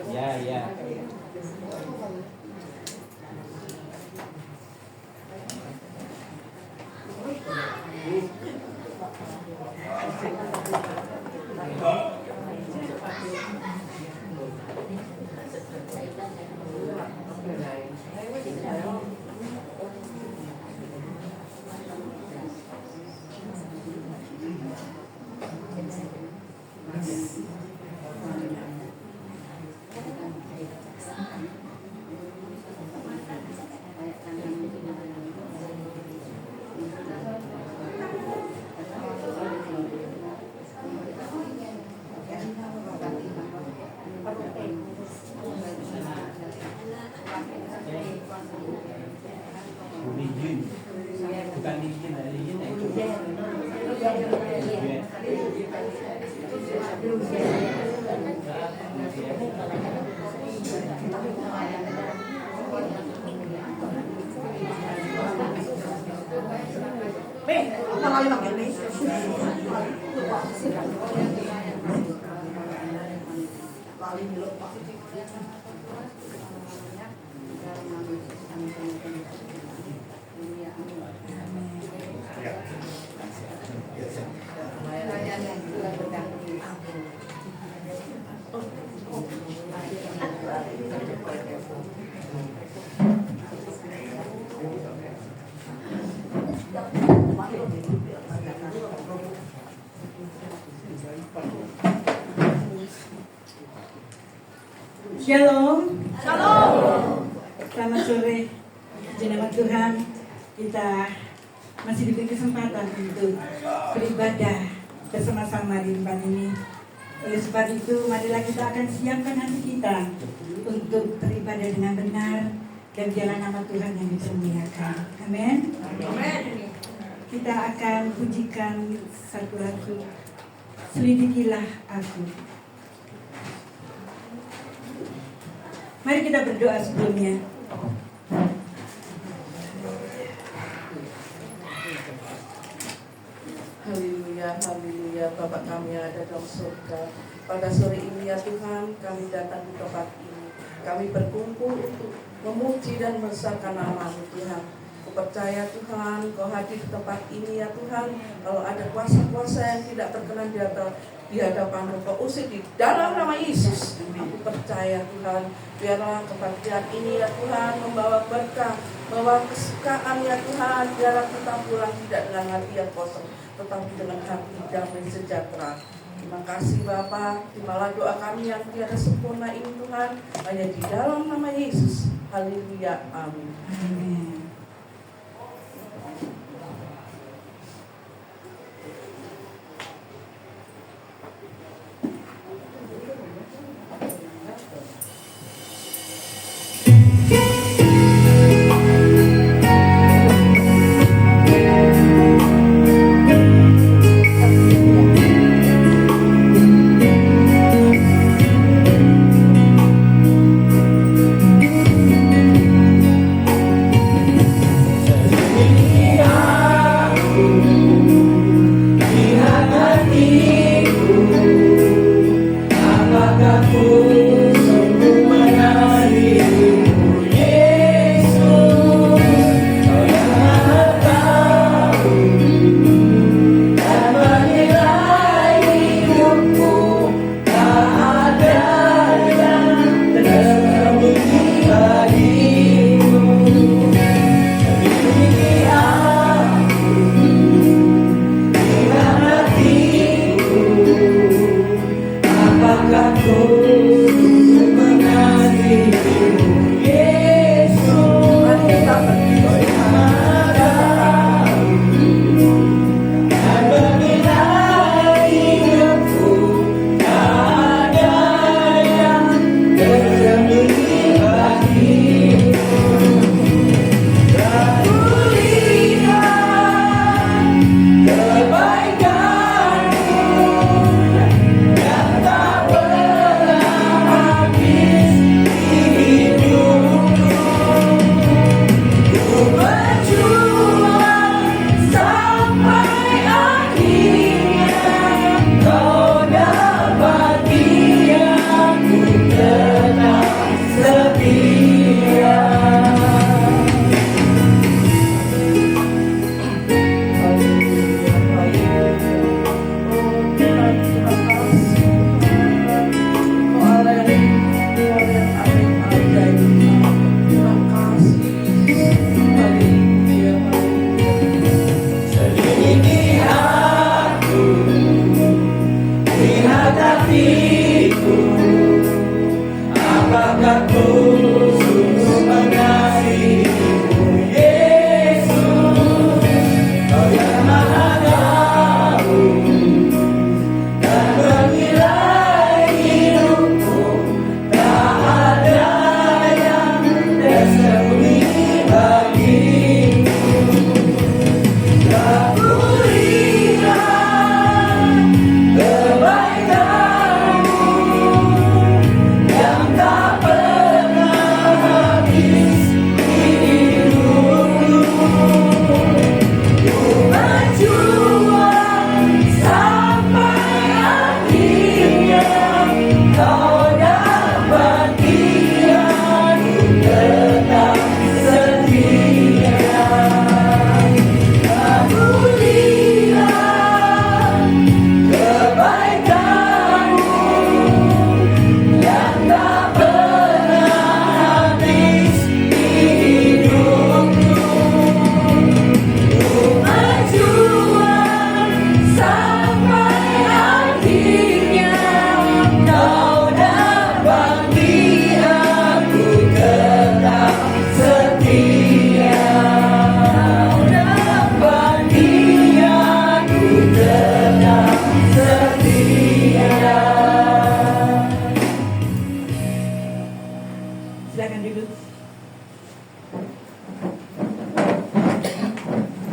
Ya, ya. Bukan lijin, itu. Shalom. Shalom. Selamat sore. Nama Tuhan, kita masih diberi kesempatan untuk beribadah bersama-sama di tempat ini. Oleh sebab itu, marilah kita akan siapkan hati kita untuk beribadah dengan benar dan biarlah nama Tuhan yang dimuliakan. Amin. Amin. Kita akan pujikan satu lagu, Selidikilah Aku. Mari kita berdoa sebelumnya. Haleluya, haleluya, Bapa kami yang ada dalam surga. Pada sore ini ya Tuhan, kami datang di tempat ini. Kami berkumpul untuk memuji dan membesarkan nama-Mu Tuhan. Aku percaya Tuhan, Kau hadir di tempat ini ya Tuhan. Kalau ada kuasa-kuasa yang tidak berkenan di hadapan-Mu, Kau usir di dalam nama Yesus. Aku percaya Tuhan, biarlah kebaktian ini ya Tuhan membawa berkah, membawa kesukaan ya Tuhan. Biarlah kita pulang tidak dengan hati yang kosong, tetapi dengan hati damai sejahtera. Terima kasih Bapa, terimalah doa kami yang tiada sempurna ini Tuhan, hanya di dalam nama Yesus. Haleluya, amin. Amin.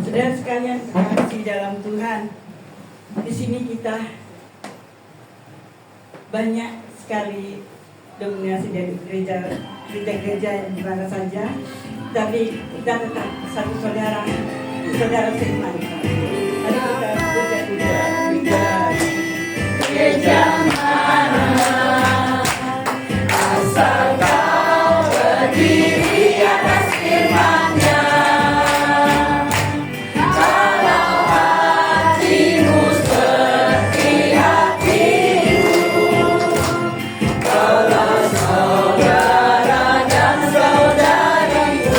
Saudara sekalian kasih dalam Tuhan, di sini kita banyak sekali dominasi dari gereja yang di mana saja, tapi kita tetap satu saudara seiman. Mari kita puja gereja mana asal kau berdiri atas firman-Nya. Kalau hatimu seperti hatiku, kalau saudara dan saudariku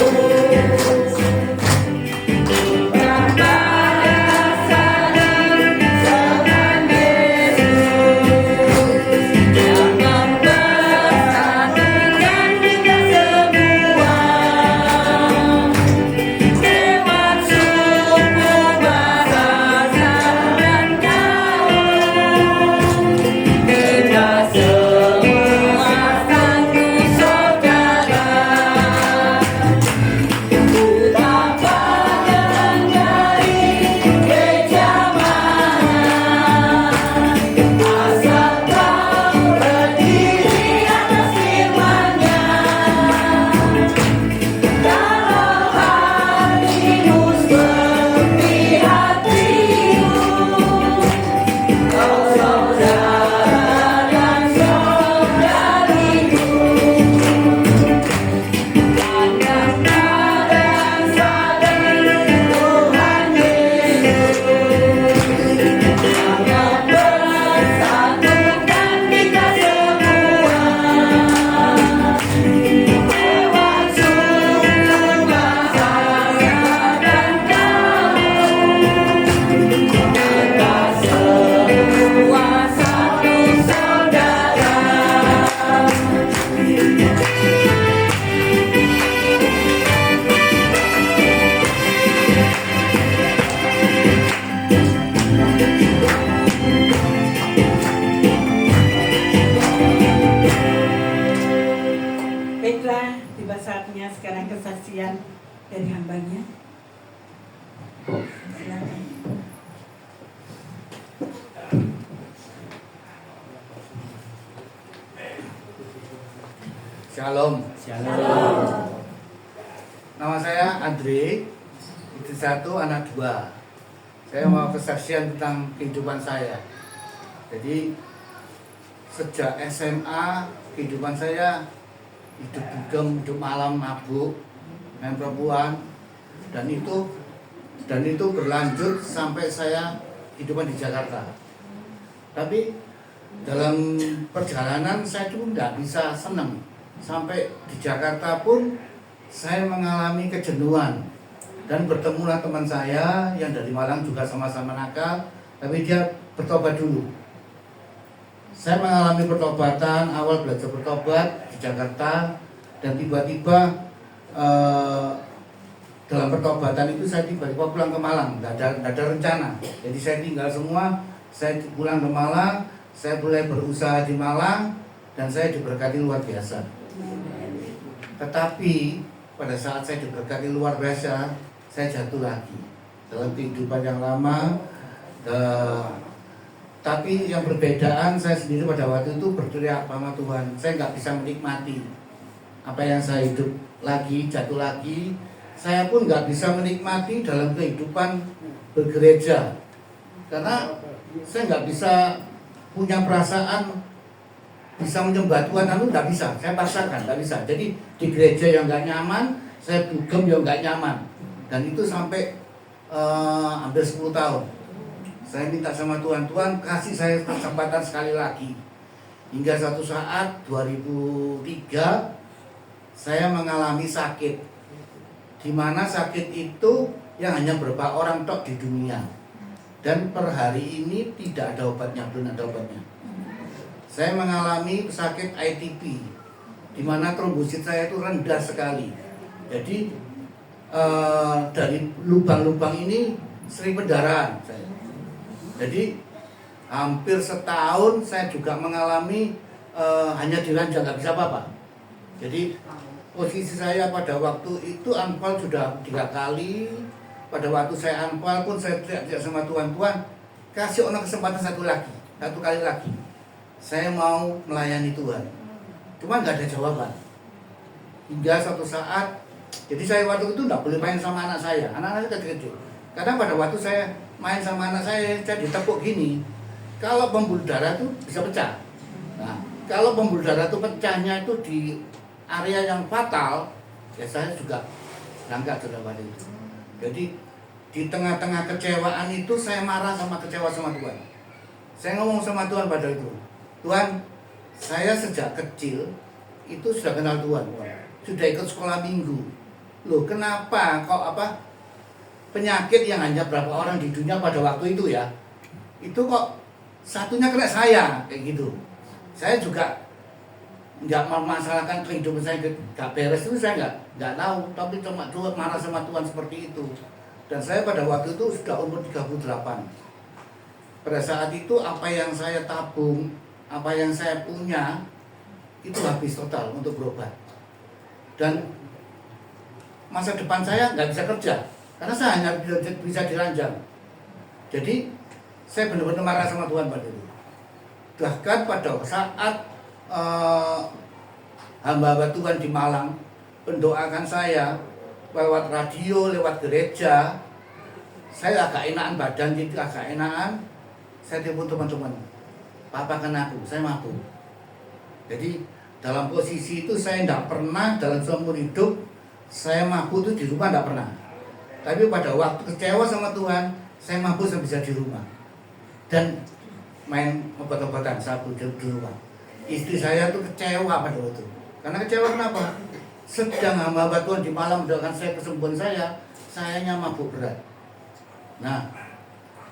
kesaksian dari hambanya. Silakan. Shalom. Shalom. Nama saya Andre, istri 1, anak 2. Saya mau kesaksian tentang kehidupan saya. Jadi sejak SMA kehidupan saya hidup dugem, hidup malam, mabuk, main perempuan, dan itu berlanjut sampai saya kehidupan di Jakarta. Tapi dalam perjalanan saya tuh nggak bisa senang. Sampai di Jakarta pun saya mengalami kejenuhan, dan bertemulah teman saya yang dari Malang juga sama-sama nakal, tapi dia bertobat dulu. Saya mengalami pertobatan, awal belajar bertobat di Jakarta, dan tiba-tiba dalam pertobatan itu saya tiba-tiba pulang ke Malang, nggak ada rencana. Jadi saya tinggal semua, saya pulang ke Malang, saya mulai berusaha di Malang, dan saya diberkati luar biasa. Tetapi pada saat saya diberkati luar biasa, saya jatuh lagi dalam kehidupan yang lama. Tapi yang perbedaan, saya sendiri pada waktu itu berteriak sama Tuhan, saya nggak bisa menikmati apa yang saya hidup lagi, jatuh lagi. Saya pun nggak bisa menikmati dalam kehidupan bergereja, karena saya nggak bisa punya perasaan bisa menyembah Tuhan, lalu nggak bisa, saya paksakan, nggak bisa. Jadi di gereja yang nggak nyaman, saya dugem yang nggak nyaman, dan itu sampai hampir 10 tahun. Saya minta sama Tuhan, Tuhan kasih saya kesempatan sekali lagi. Hingga satu saat 2003 saya mengalami sakit, di mana sakit itu yang hanya beberapa orang tok di dunia, dan per hari ini tidak ada obatnya, belum ada obatnya. Saya mengalami sakit ITP, di mana trombosit saya itu rendah sekali. Jadi dari lubang-lubang ini sering pendarahan saya. Jadi hampir setahun saya juga mengalami hanya diranjang, nggak bisa apa-apa. Jadi posisi saya pada waktu itu anpal sudah 3 kali. Pada waktu saya anpal pun saya teriak sama Tuhan, Tuhan kasih orang kesempatan satu kali lagi. Saya mau melayani Tuhan. Cuma nggak ada jawaban. Hingga suatu saat, jadi saya waktu itu nggak boleh main sama anak saya kecil-kecil. Karena pada waktu saya main sama anak saya ditepuk gini, kalau pembuluh darah itu bisa pecah. Nah, kalau pembuluh darah itu pecahnya itu di area yang fatal, ya saya juga berangkat sudah pada itu. Jadi di tengah-tengah kecewaan itu saya kecewa sama Tuhan. Saya ngomong sama Tuhan pada itu, Tuhan, saya sejak kecil itu sudah kenal Tuhan, sudah ikut sekolah minggu. Loh, kenapa kok penyakit yang hanya berapa orang di dunia pada waktu itu ya, itu kok satunya kena saya kayak gitu. Saya juga nggak memasalahkan kehidupan saya nggak beres itu, saya nggak tahu, tapi cuma Tuhan marah sama Tuhan seperti itu. Dan saya pada waktu itu sudah umur 38. Pada saat itu apa yang saya tabung, apa yang saya punya itu habis total untuk berobat. Dan masa depan saya nggak bisa kerja karena saya hanya bisa diranjang. Jadi saya benar-benar marah sama Tuhan pada itu. Bahkan pada saat hamba-hamba Tuhan di Malang mendoakan saya lewat radio, lewat gereja, saya agak enakan badan, jadi agak enakan. Saya telepon teman-teman, Papa kena aku, saya mabuk. Jadi dalam posisi itu saya tidak pernah dalam seumur hidup saya mabuk itu di rumah, tidak pernah. Tapi pada waktu kecewa sama Tuhan, saya mabuk saya bisa di rumah dan main obat-obatan sabu di rumah. Istri saya tuh kecewa pada waktu itu. Karena kecewa kenapa? Sedang hamba Tuhan di malam mendoakan saya kesembuhan sayanya mabuk berat. Nah,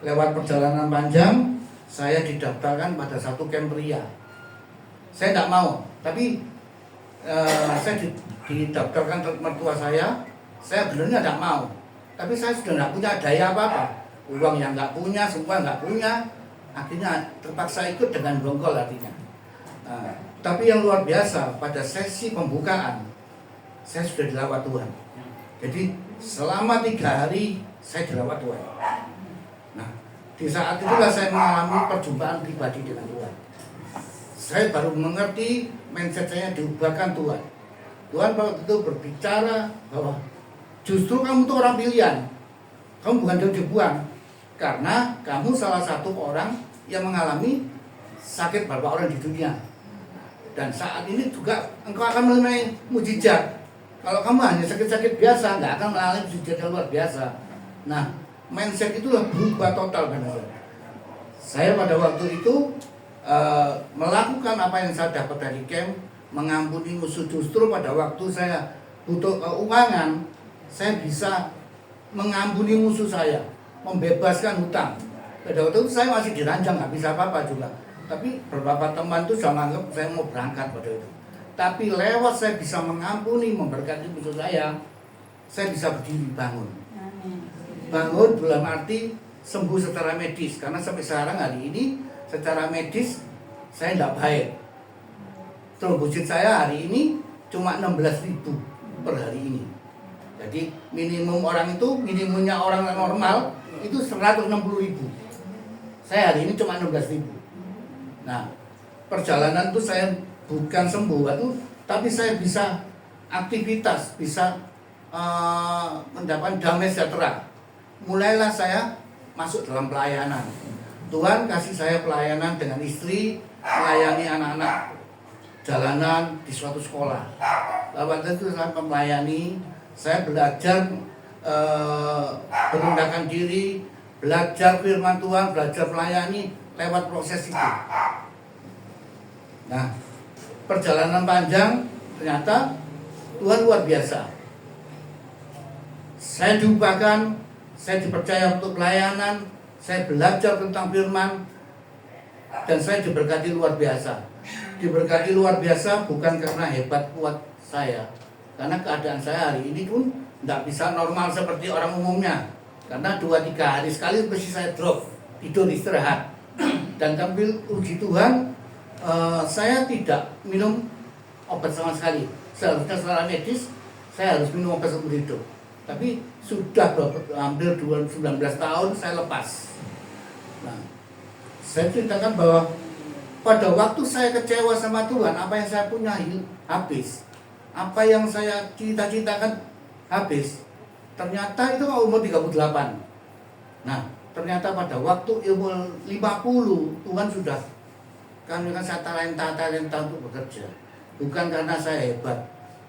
lewat perjalanan panjang, saya didaftarkan pada satu camp pria. Saya tidak mau, tapi saya didaftarkan ke mertua saya benar-benar tidak mau. Tapi saya sudah tidak punya daya apa-apa. Uang yang nggak punya, semua nggak punya. Akhirnya terpaksa ikut dengan bongkol artinya. Tapi yang luar biasa, pada sesi pembukaan, saya sudah dirawat Tuhan. Jadi selama 3 hari saya dirawat Tuhan. Nah, di saat itulah saya mengalami perjumpaan pribadi dengan Tuhan. Saya baru mengerti mindset saya diubahkan Tuhan. Tuhan waktu itu berbicara bahwa justru kamu itu orang pilihan. Kamu bukan yang dibuang. Karena kamu salah satu orang yang mengalami sakit beberapa orang di dunia. Dan saat ini juga engkau akan mengalami mujizat. Kalau kamu hanya sakit-sakit biasa, nggak akan mengalami mujizat yang luar biasa. Nah, mindset itulah berubah total benar. Saya pada waktu itu melakukan apa yang saya dapat dari camp, mengampuni musuh. Justru pada waktu saya butuh keuangan, saya bisa mengampuni musuh saya, membebaskan hutang. Pada waktu itu saya masih diranjang, nggak bisa apa-apa juga. Tapi beberapa teman itu sudah menganggap saya mau berangkat pada itu. Tapi lewat saya bisa mengampuni, memberkati musuh saya bisa berdiri bangun. Bangun dalam arti sembuh secara medis. Karena sampai sekarang hari ini secara medis saya tidak baik. Trombosit saya hari ini cuma 16.000 per hari ini. Jadi minimum orang itu, minimumnya orang normal itu 160.000. Saya hari ini cuma 16.000. Nah, perjalanan itu saya bukan sembuh itu, tapi saya bisa aktivitas, bisa mendapatkan damai sejahtera. Mulailah saya masuk dalam pelayanan. Tuhan kasih saya pelayanan dengan istri, melayani anak-anak jalanan di suatu sekolah. Lalu itu saya melayani, saya belajar merendahkan diri, belajar firman Tuhan, belajar melayani lewat proses itu. Nah, perjalanan panjang ternyata Tuhan luar biasa. Saya diubahkan, saya dipercaya untuk pelayanan, saya belajar tentang firman, dan saya diberkati luar biasa. Diberkati luar biasa bukan karena hebat kuat saya, karena keadaan saya hari ini pun tidak bisa normal seperti orang umumnya. Karena 2-3 hari sekali mesti saya drop, tidur istirahat. Dan tampil uji Tuhan, saya tidak minum obat sama sekali. seharusnya secara medis saya harus minum obat seumur hidup. Tapi sudah hampir 19 tahun saya lepas. Nah, saya ceritakan bahwa pada waktu saya kecewa sama Tuhan, apa yang saya punya habis. Apa yang saya cita-citakan habis. Ternyata itu umur 38. Nah, ternyata pada waktu umur 50 Tuhan sudah kan saya talenta untuk bekerja. Bukan karena saya hebat,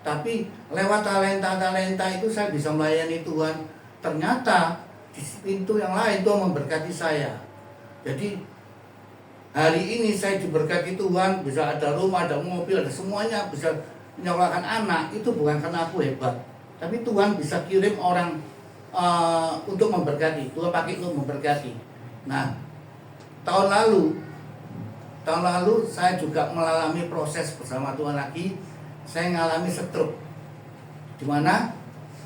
tapi lewat talenta itu saya bisa melayani Tuhan. Ternyata di pintu yang lain Tuhan memberkati saya. Jadi hari ini saya diberkati Tuhan, bisa ada rumah, ada mobil, ada semuanya, bisa menyekolahkan anak. Itu bukan karena aku hebat, tapi Tuhan bisa kirim orang untuk memberkati. Tuhan pakai untuk memberkati. Nah, tahun lalu saya juga mengalami proses bersama Tuhan lagi. Saya mengalami stroke, di mana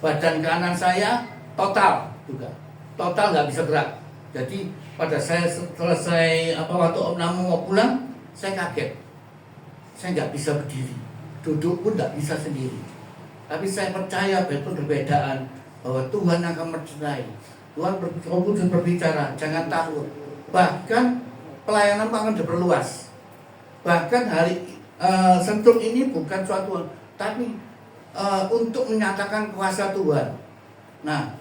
badan kanan saya total nggak bisa gerak. Jadi pada saya selesai waktu Om Namo mau pulang, saya kaget. Saya nggak bisa berdiri, duduk pun nggak bisa sendiri. Tapi saya percaya betul perbedaan bahwa Tuhan akan menyertai. Tuhan berbicara, jangan takut. Bahkan pelayanan akan diperluas. Bahkan hari sentuh ini bukan suatu, tapi untuk menyatakan kuasa Tuhan. Nah,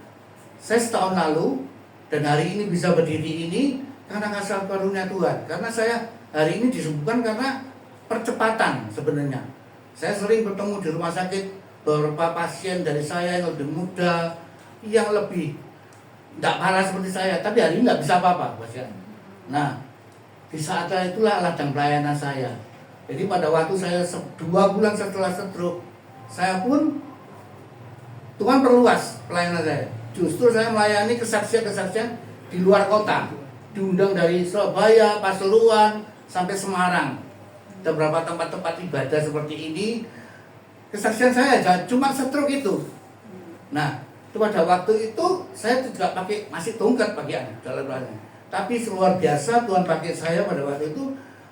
saya setahun lalu dan hari ini bisa berdiri ini karena kasih karunia Tuhan. Karena saya hari ini disembuhkan karena percepatan sebenarnya. Saya sering bertemu di rumah sakit beberapa pasien dari saya yang lebih muda, yang lebih tidak parah seperti saya, tapi hari ini tidak bisa apa-apa. Nah, di saat itulah ladang pelayanan saya. Jadi pada waktu saya 2 bulan setelah stroke, saya pun Tuhan perluas pelayanan saya. Justru saya melayani kesaksian-kesaksian di luar kota. Diundang dari Surabaya, Pasuruan, sampai Semarang. Ada beberapa tempat-tempat ibadah seperti ini. Kesaksian saya cuma stroke itu. Nah, pada waktu itu saya juga masih tongkat bagian dalam pelayanan. Tapi luar biasa Tuhan pakai saya pada waktu itu.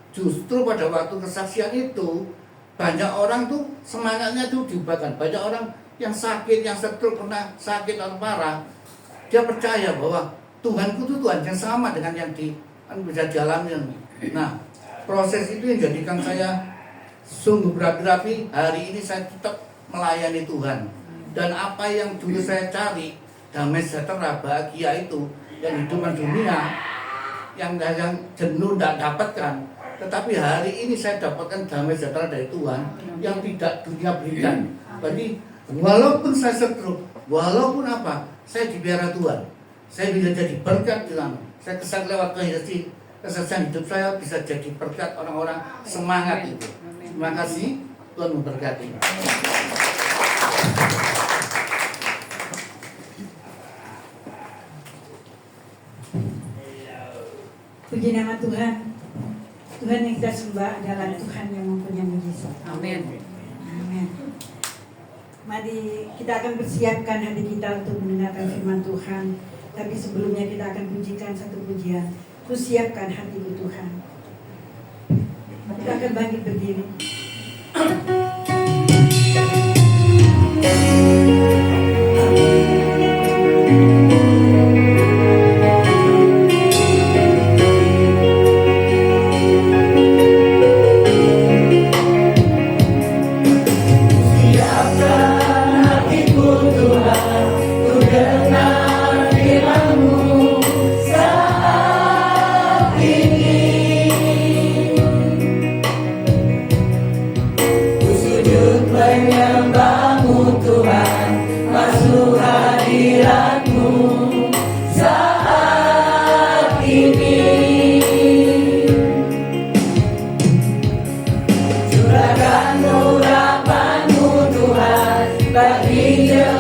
Justru pada waktu kesaksian itu banyak orang tuh semangatnya tuh diubahkan. Banyak orang yang sakit, yang stroke, pernah sakit atau parah, dia percaya bahwa Tuhanku itu Tuhan yang sama dengan yang bisa dialami. Nah, proses itu yang jadikan saya sungguh berapi-api. Hari ini saya tetap melayani Tuhan. Dan apa yang dulu saya cari, damai sejahtera, bahagia itu, yang hidupan dunia, yang jenuh tidak dapatkan. Tetapi hari ini saya dapatkan damai sejahtera dari Tuhan yang tidak dunia berikan. Jadi walaupun saya stroke, walaupun apa, saya dipelihara Tuhan. Saya bisa jadi berkat di sana. Saya kesan lewat kesaksian hidup saya bisa jadi berkat orang-orang semangat itu. Terima kasih, Tuhan memberkati. Puji nama Tuhan. Tuhan yang kita sembah adalah Tuhan yang mempunyai mujizat. Amin. Amin. Mari kita akan persiapkan hati kita untuk mendengarkan firman Tuhan. Tapi sebelumnya kita akan pujikan satu pujian. Terus siapkan hatiku Tuhan. Kita akan bangkit berdiri. Dengar firman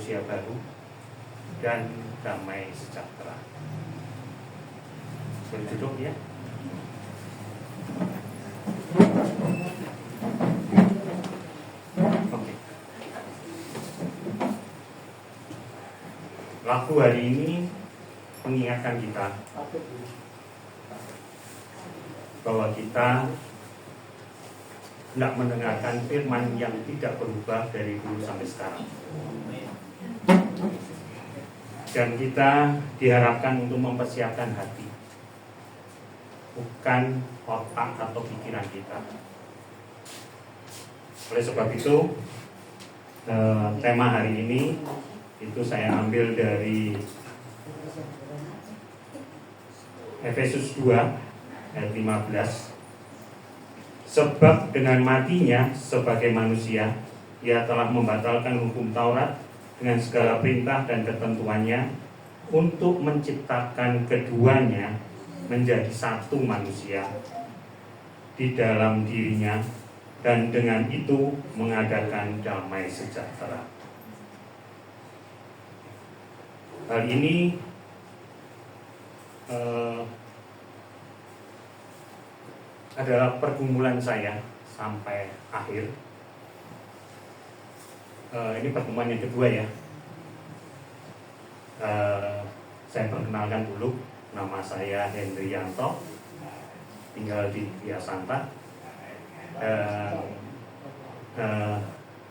manusia baru dan damai sejahtera. Boleh duduk ya. Oke. Lagu hari ini mengingatkan kita bahwa kita hendak mendengarkan firman yang tidak berubah dari dulu sampai sekarang. Dan kita diharapkan untuk mempersiapkan hati, bukan otak atau pikiran kita. Oleh sebab itu, tema hari ini itu saya ambil dari Efesus 2 ayat 15. Sebab dengan matinya sebagai manusia, ia telah membatalkan hukum Taurat dengan segala perintah dan ketentuannya untuk menciptakan keduanya menjadi satu manusia di dalam dirinya, dan dengan itu mengadakan damai sejahtera. Hal ini adalah pergumulan saya sampai akhir. Ini pertemuan yang kedua ya. Saya perkenalkan dulu, nama saya Hendrianto, tinggal di Via Santa.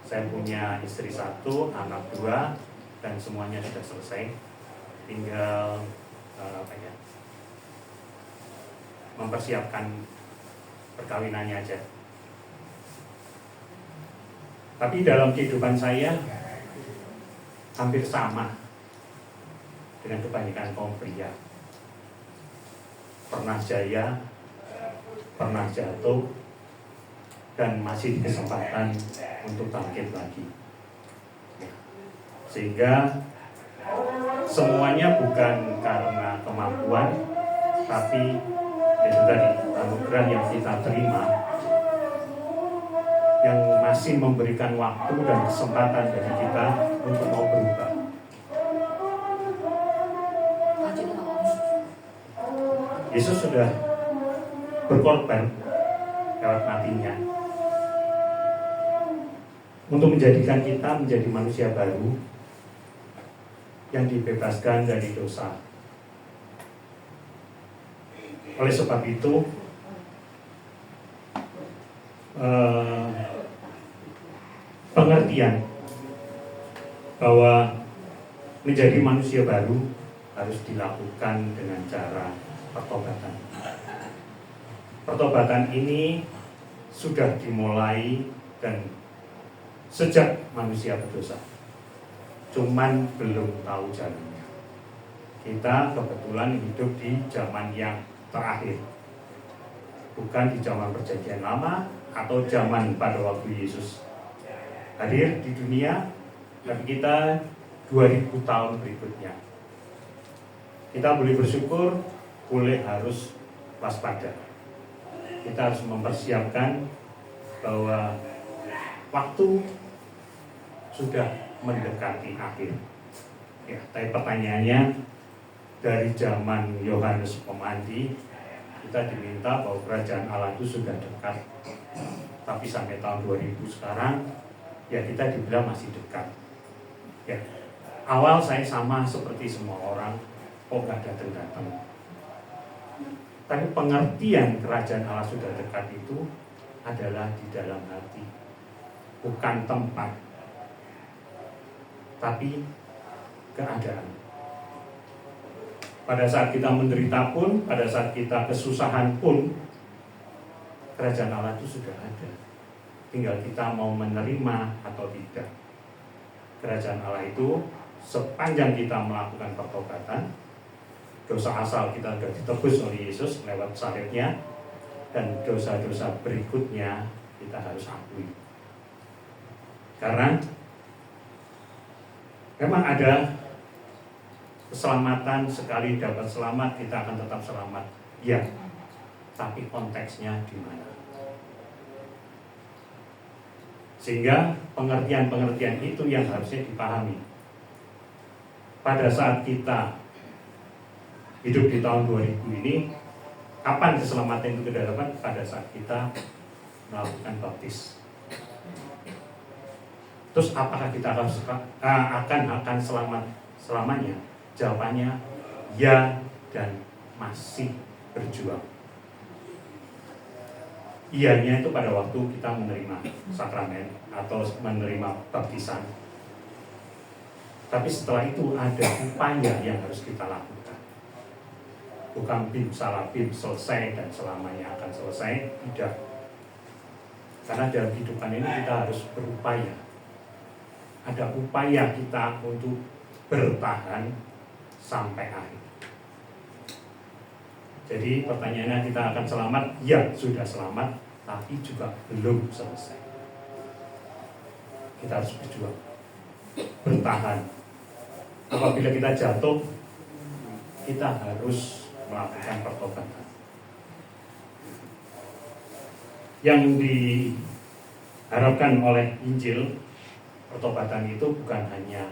Saya punya istri 1, anak 2, dan semuanya sudah selesai. Tinggal mempersiapkan perkawinannya aja. Tapi dalam kehidupan saya hampir sama dengan kebanyakan kaum pria. Pernah jaya, pernah jatuh, dan masih kesempatan untuk bangkit lagi. Sehingga semuanya bukan karena kemampuan, tapi itu tadi anugerah yang kita terima, yang masih memberikan waktu dan kesempatan bagi kita untuk mau berubah. Yesus sudah berkorban lewat matinya untuk menjadikan kita menjadi manusia baru yang dibebaskan dari dosa. Oleh sebab itu, pengertian bahwa menjadi manusia baru harus dilakukan dengan cara pertobatan. Pertobatan ini sudah dimulai dan sejak manusia berdosa, cuman belum tahu jalannya. Kita kebetulan hidup di zaman yang terakhir, bukan di zaman perjanjian lama atau zaman pada waktu Yesus hadir di dunia, tapi kita 2000 tahun berikutnya. Kita boleh bersyukur, boleh harus waspada. Kita harus mempersiapkan bahwa waktu sudah mendekati akhir. Ya, tapi pertanyaannya, dari zaman Yohanes Pemandi kita diminta bahwa kerajaan Allah itu sudah dekat. Tapi sampai tahun 2000 sekarang, ya kita dibilang masih dekat. Ya, awal saya sama seperti semua orang, kok nggak datang-datang. Tapi pengertian kerajaan Allah sudah dekat itu adalah di dalam hati, bukan tempat, tapi keadaan. Pada saat kita menderita pun, pada saat kita kesusahan pun, kerajaan Allah itu sudah ada. Tinggal kita mau menerima atau tidak. Kerajaan Allah itu sepanjang kita melakukan pertobatan, dosa asal kita sudah ditebus oleh Yesus lewat salibnya, dan dosa-dosa berikutnya kita harus akui. Karena memang ada keselamatan, sekali dapat selamat kita akan tetap selamat. Ya, tapi konteksnya di mana? Sehingga pengertian-pengertian itu yang harusnya dipahami. pada saat kita hidup di tahun 2000 ini, kapan keselamatan itu kita dapat? Pada saat kita melakukan baptis. Terus apakah kita akan selamat selamanya? Jawabannya ya, dan masih berjuang. Iyanya itu pada waktu kita menerima sakramen atau menerima baptisan. Tapi setelah itu ada upaya yang harus kita lakukan. Bukan bim salah bim selesai dan selamanya akan selesai, tidak. Karena dalam kehidupan ini kita harus berupaya. Ada upaya kita untuk bertahan sampai akhir. Jadi pertanyaannya, kita akan selamat? Ya, sudah selamat, tapi juga belum selesai. Kita harus berjuang, bertahan. Apabila kita jatuh, kita harus melakukan pertobatan. Yang diharapkan oleh Injil, pertobatan itu bukan hanya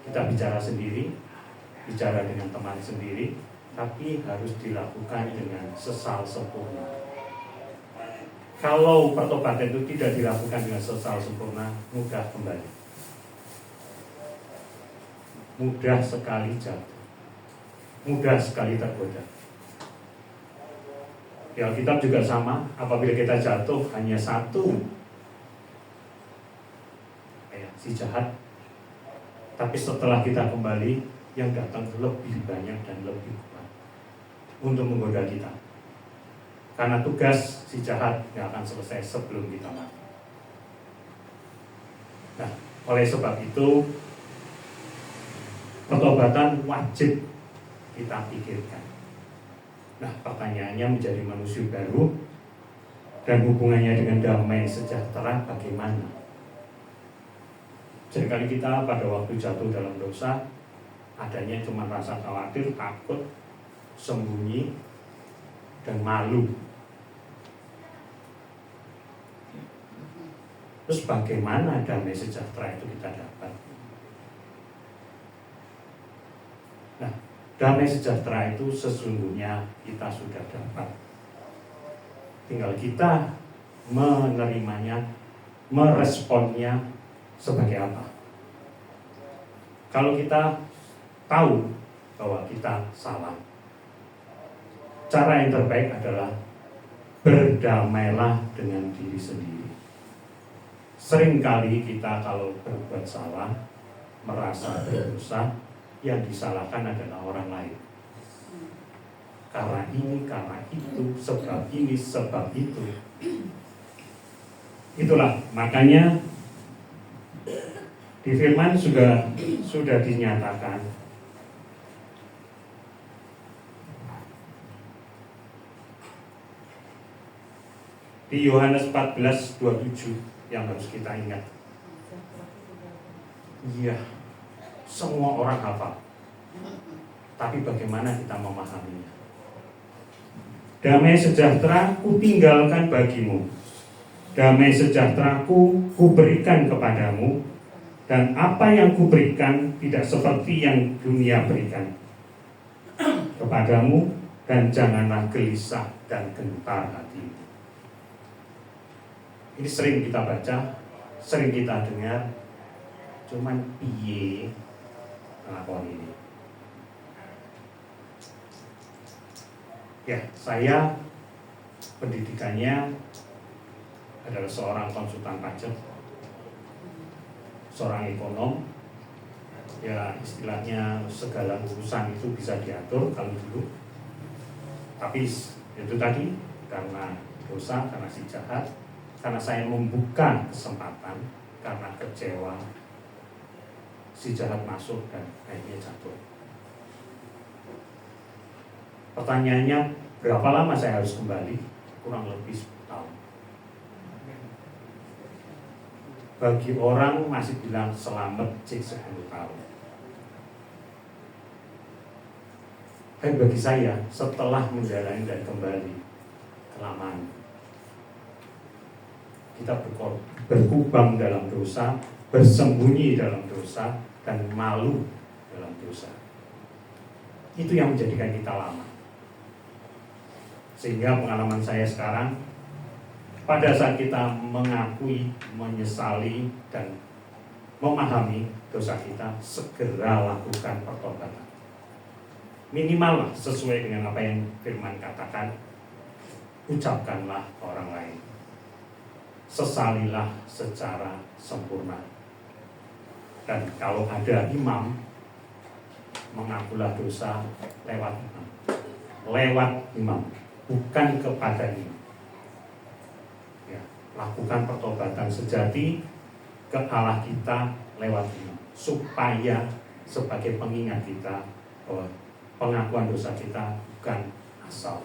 kita bicara sendiri, bicara dengan teman sendiri, tapi harus dilakukan dengan sesal sempurna. Kalau pertobatan itu tidak dilakukan dengan sesal sempurna, mudah kembali. Mudah sekali jatuh. Mudah sekali tergoda. Di Alkitab juga sama, apabila kita jatuh hanya satu, si jahat. Tapi setelah kita kembali, yang datang lebih banyak dan lebih kuat untuk menggoda kita. Karena tugas si jahat yang akan selesai sebelum kita mati. Nah, oleh sebab itu, pertobatan wajib kita pikirkan. Nah, pertanyaannya, menjadi manusia baru dan hubungannya dengan damai sejahtera bagaimana? Seringkali kita pada waktu jatuh dalam dosa, adanya cuma rasa khawatir, takut, sembunyi, dan malu. Terus bagaimana damai sejahtera itu kita dapat? Nah, damai sejahtera itu sesungguhnya kita sudah dapat. Tinggal kita menerimanya, meresponnya sebagai apa? Kalau kita tahu bahwa kita salah, cara yang terbaik adalah berdamailah dengan diri sendiri. Seringkali kita kalau berbuat salah, merasa berdosa, yang disalahkan adalah orang lain. Karena ini, karena itu, sebab ini, sebab itu. Itulah makanya di firman sudah dinyatakan di Yohanes 14:27 yang harus kita ingat. Iya, semua orang hafal. Tapi bagaimana kita memahaminya? Damai sejahtera ku tinggalkan bagimu. Damai sejahteraku kuberikan kepadamu. Dan apa yang kuberikan tidak seperti yang dunia berikan kepadamu, dan janganlah gelisah dan gentar hati. Ini sering kita baca, sering kita dengar, cuman piye ngelakon ini. Ya, saya pendidikannya adalah seorang konsultan pajak, seorang ekonom. Ya, istilahnya segala urusan itu bisa diatur kalau dulu. Tapi itu tadi, karena dosa, karena si jahat, karena saya membuka kesempatan, karena kecewa, si jahat masuk dan akhirnya jatuh. Pertanyaannya, berapa lama saya harus kembali? Kurang lebih 10 tahun. Bagi orang masih bilang selamat cik 10 tahun. Tapi bagi saya, setelah menjalani dan kembali, kelamaan. Kita berkubang dalam dosa, bersembunyi dalam dosa, dan malu dalam dosa. Itu yang menjadikan kita lama. Sehingga pengalaman saya sekarang, pada saat kita mengakui, menyesali, dan memahami dosa kita, segera lakukan pertobatan. Minimal lah sesuai dengan apa yang firman katakan, ucapkanlah ke orang lain. Sesalilah secara sempurna. Dan kalau ada imam, mengakulah dosa lewat imam. Lewat imam, bukan kepada imam. Ya, lakukan pertobatan sejati ke Allah kita lewat imam, supaya sebagai pengingat kita bahwa pengakuan dosa kita bukan asal.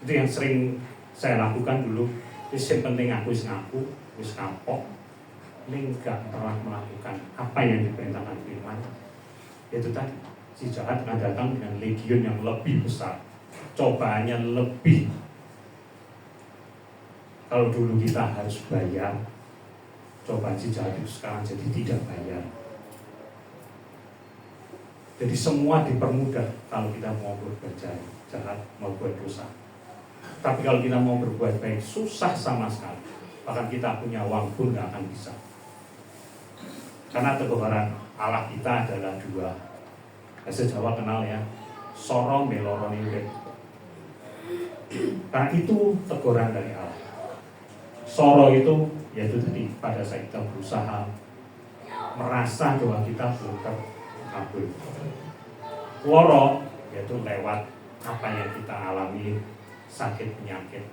Itu yang sering saya lakukan dulu. Yang penting aku ngaku, wis kapok, ini enggak pernah melakukan apa yang diperintahkan firman. Itu tadi, si jahat akan datang dengan legion yang lebih besar, cobaannya lebih. Kalau dulu kita harus bayar, cobaan si jahat itu sekarang jadi tidak bayar. Jadi semua dipermudah kalau kita mau berbuat jahat, mau berbuat dosa. Tapi kalau kita mau berbuat baik, susah sama sekali. Bahkan kita punya uang pun nggak akan bisa. Karena teguran Allah kita adalah dua. Bahasa Jawa kenal ya, sorong meloroni urip. Karena itu teguran dari Allah. Soro itu yaitu tadi pada saat kita berusaha merasa bahwa kita belum terkabul. Woro yaitu lewat apa yang kita alami, sakit penyakit.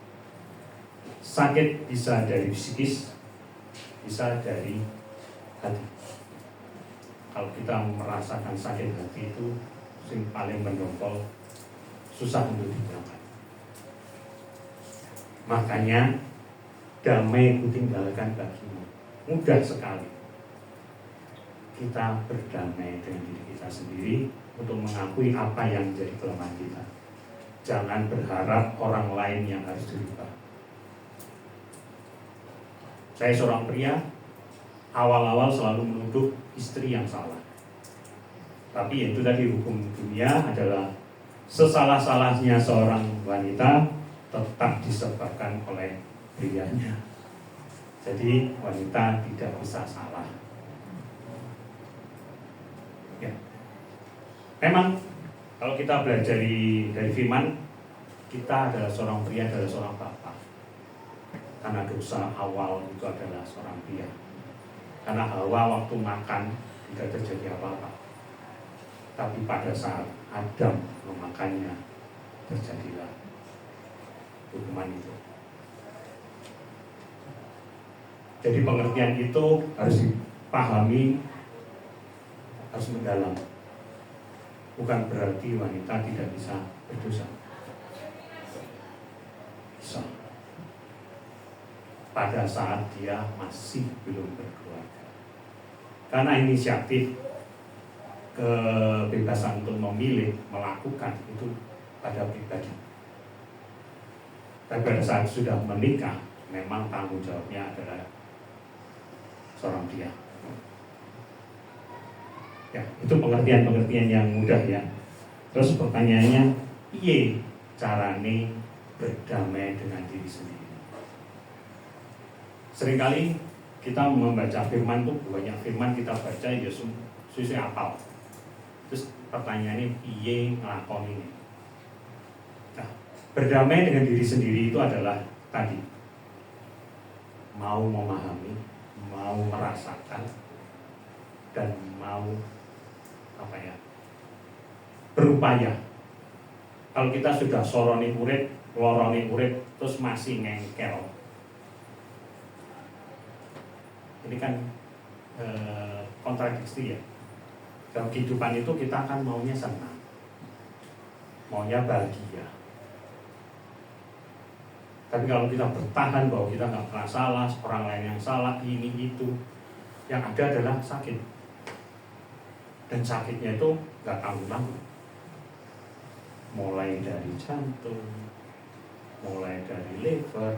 Sakit bisa dari psikis, bisa dari hati. Kalau kita merasakan sakit hati itu yang paling mendongkol, susah untuk dibilangkan. Makanya damai ku tinggalkan bagimu. Mudah sekali kita berdamai dengan diri kita sendiri untuk mengakui apa yang menjadi kelemahan kita. Jangan berharap orang lain yang harus dirubah. Saya seorang pria, awal-awal selalu menuduh istri yang salah. Tapi itu tadi hukum dunia adalah sesalah-salahnya seorang wanita tetap disebabkan oleh prianya. Jadi wanita tidak bisa salah. Ya. Memang kalau kita belajar dari firman, kita adalah seorang pria, adalah seorang bapak. Karena dosa awal itu adalah seorang pria. Karena Hawa waktu makan tidak terjadi apa-apa. Tapi pada saat Adam memakannya, terjadilah hukuman itu. Jadi pengertian itu harus dipahami, harus mendalam. Bukan berarti wanita tidak bisa berdosa. Bisa. Pada saat dia masih belum berkeluarga. Karena inisiatif kebebasan untuk memilih, melakukan itu pada pribadi. Tapi pada saat sudah menikah, memang tanggung jawabnya adalah seorang pria. Ya, itu pengertian-pengertian yang mudah ya. Terus pertanyaannya, piye carane berdamai dengan diri sendiri? Seringkali kita membaca firman tuh, banyak firman kita baca ya susah apal. Terus pertanyaannya, piye ngelakoni ini? Nah, berdamai dengan diri sendiri itu adalah tadi, mau memahami, mau merasakan, dan mau berupaya. Kalau kita sudah soroni urip, loroni urip, terus masih ngengkel, ini kan kontradiksi ya. Dalam kehidupan itu kita kan maunya senang, maunya bahagia. Tapi kalau kita bertahan bahwa kita nggak pernah salah, orang lain yang salah, ini itu, yang ada adalah sakit. Dan sakitnya itu nggak tanggung-tanggung. Mulai dari jantung, mulai dari liver,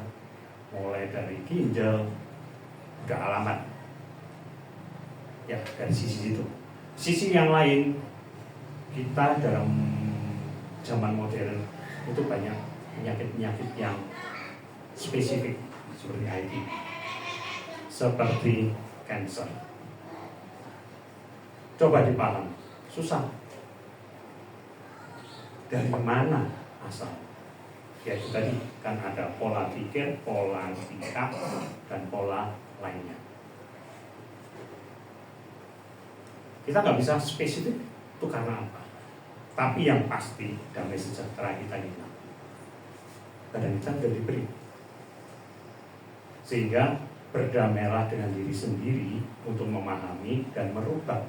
mulai dari ginjal, udah alamat. Ya, dari sisi itu. Sisi yang lain, kita dalam zaman modern itu banyak penyakit-penyakit yang spesifik seperti HIV, seperti cancer. Coba dipaham, susah. Dari mana asal? Yaitu tadi kan ada pola pikir, pola sikap, dan pola lainnya. Kita nggak bisa spesifik itu karena apa. Tapi yang pasti damai sejahtera kita hilang. Badan kita sudah diberi. Sehingga berdamailah dengan diri sendiri untuk memahami dan merubah.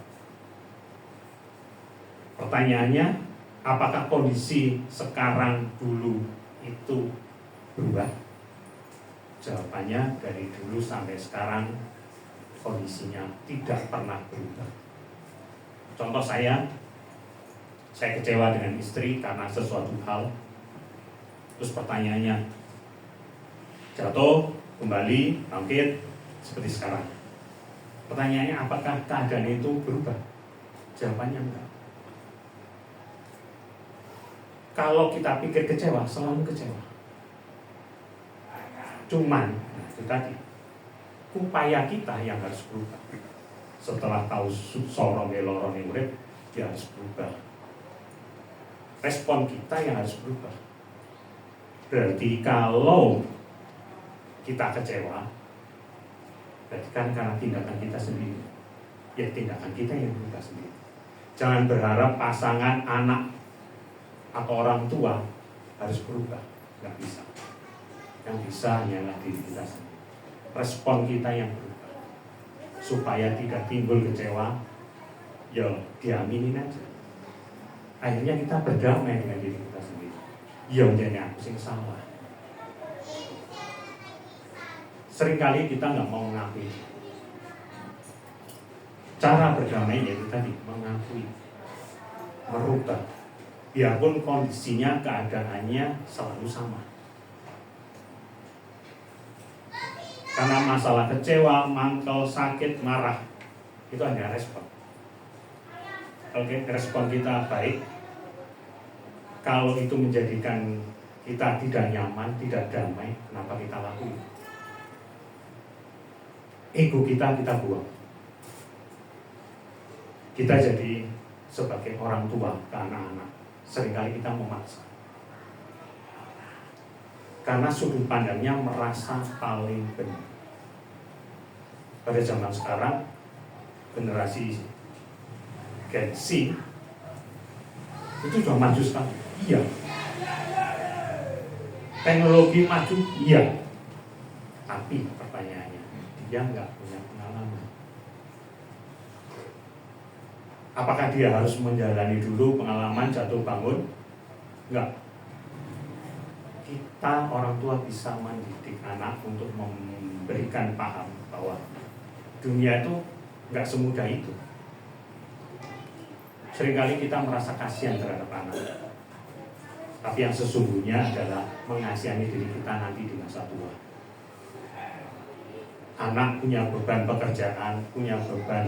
Pertanyaannya, apakah kondisi sekarang dulu itu berubah? Jawabannya dari dulu sampai sekarang kondisinya tidak pernah berubah. Contoh saya kecewa dengan istri karena sesuatu hal. Terus pertanyaannya, jatuh, kembali, bangkit, seperti sekarang. Pertanyaannya, apakah keadaan itu berubah? Jawabannya enggak. Kalau kita pikir kecewa, selalu kecewa. Cuman, itu tadi, upaya kita yang harus berubah. Setelah tahu sorong lorong yang urip, dia harus berubah. Respon kita yang harus berubah. Berarti kalau kita kecewa, berarti kan karena tindakan kita sendiri. Ya tindakan kita yang berubah sendiri. Jangan berharap pasangan, anak, atau orang tua harus berubah. Nggak bisa. Yang bisa hanyalah diri kita sendiri. Respon kita yang berubah. Supaya tidak timbul kecewa, ya diaminin aja. Akhirnya kita berdamai dengan diri kita sendiri. Ya jadi aku sing salah. Seringkali kita nggak mau mengakui. Cara berdamai yaitu tadi mengakui, merubah. Biarpun kondisinya, keadaannya selalu sama. Karena masalah kecewa, mangkel, sakit, marah, itu hanya respon. Kalau respon kita baik, kalau itu menjadikan kita tidak nyaman, tidak damai, kenapa kita lakukan? Ego kita buang. Kita jadi sebagai orang tua ke anak-anak, seringkali kita memaksa. Karena sudut pandangnya merasa paling benar. Pada zaman sekarang, generasi Gen Z itu sudah maju sekali. Iya. Teknologi maju, iya. Tapi pertanyaannya, dia nggak punya pengalaman. Apakah dia harus menjalani dulu pengalaman jatuh bangun? Enggak. Kita orang tua bisa mendidik anak untuk memberikan paham bahwa dunia itu nggak semudah itu. Seringkali kita merasa kasihan terhadap anak, tapi yang sesungguhnya adalah mengasihani diri kita nanti di masa tua. Anak punya beban pekerjaan, punya beban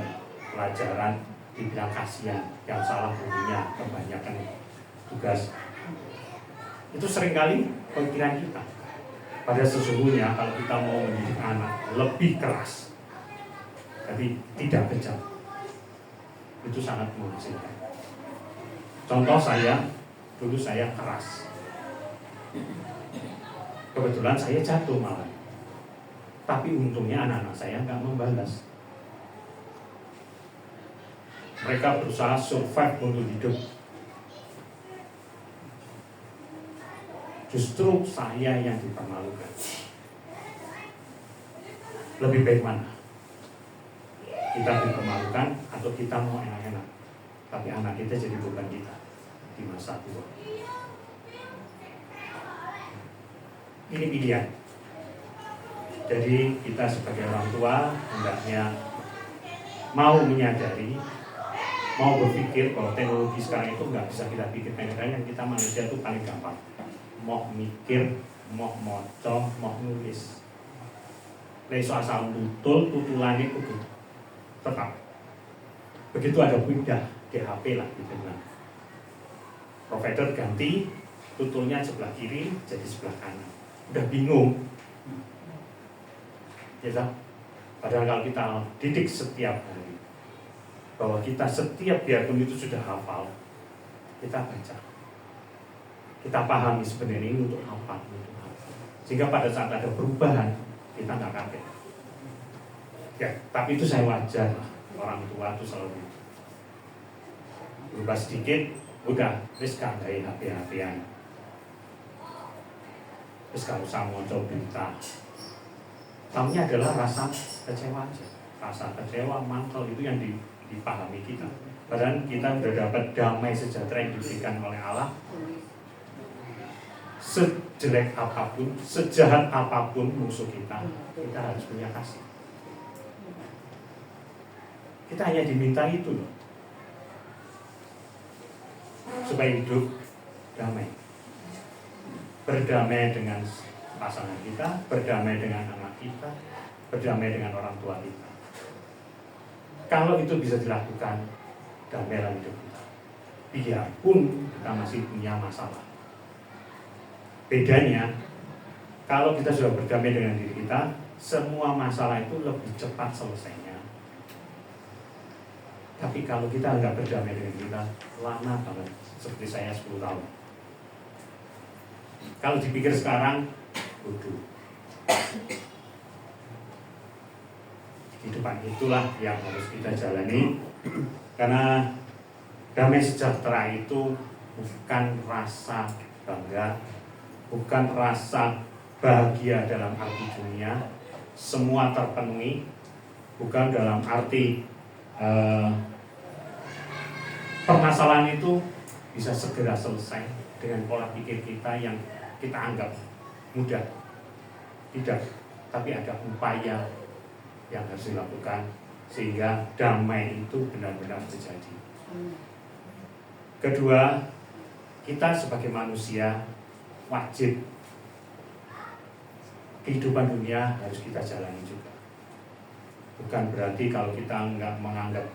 pelajaran, dibilang kasihan, yang salah gurunya, kebanyakan tugas. Itu seringkali pikiran kita. Pada sesungguhnya kalau kita mau mendidik anak lebih keras, tapi tidak kejam, itu sangat menghasilkan. Contoh dulu saya keras. Kebetulan saya jatuh malah. Tapi untungnya anak-anak saya nggak membalas. Mereka berusaha survive untuk hidup. Justru saya yang dipermalukan. Lebih baik mana? Kita dipermalukan atau kita mau enak-enak? Tapi anak kita jadi beban kita di masa tua. Ini pilihan. Jadi kita sebagai orang tua hendaknya mau menyadari, mau berpikir bahwa teknologi sekarang itu nggak bisa kita pikir pendek-pendek. Kita manusia itu paling gampang. Mau mikir, mau moco, mau nulis. Lai soal tutul, tutulane kudu tetap. Begitu ada pindah DHP lah gitu kan. Provider ganti, tutulnya sebelah kiri jadi sebelah kanan. Udah bingung. Ya tak? Padahal kalau kita didik setiap hari bahwa kita setiap biarpun itu sudah hafal, kita baca, kita pahami sebenarnya ini untuk apa, sehingga pada saat ada perubahan kita nggak kaget. Ya, tapi itu saya wajar, orang tua itu selalu gitu. Berubah sedikit, udah, wis kandai HP-HPan, wis gak usah mau berita. Tahunya adalah rasa kecewa aja, rasa kecewa, mantel itu yang dipahami kita. Padahal kita sudah dapat damai sejahtera yang diberikan oleh Allah. Sejelek apapun, sejahat apapun musuh kita, kita harus punya kasih. Kita hanya diminta itu loh, supaya hidup damai, berdamai dengan pasangan kita, berdamai dengan anak kita, berdamai dengan orang tua kita. Kalau itu bisa dilakukan, damailah hidup kita. Biarpun kita masih punya masalah. Bedanya, kalau kita sudah berdamai dengan diri kita, semua masalah itu lebih cepat selesainya. Tapi kalau kita nggak berdamai dengan kita, lama banget. Seperti saya 10 tahun. Kalau dipikir sekarang, bodoh. Kehidupan itulah yang harus kita jalani. Karena damai sejahtera itu bukan rasa bangga, bukan rasa bahagia dalam arti dunia, semua terpenuhi, bukan dalam arti permasalahan itu bisa segera selesai dengan pola pikir kita yang kita anggap mudah. Tidak, tapi ada upaya yang harus dilakukan sehingga damai itu benar-benar terjadi. Kedua, kita sebagai manusia wajib kehidupan dunia harus kita jalani juga. Bukan berarti kalau kita nggak menganggap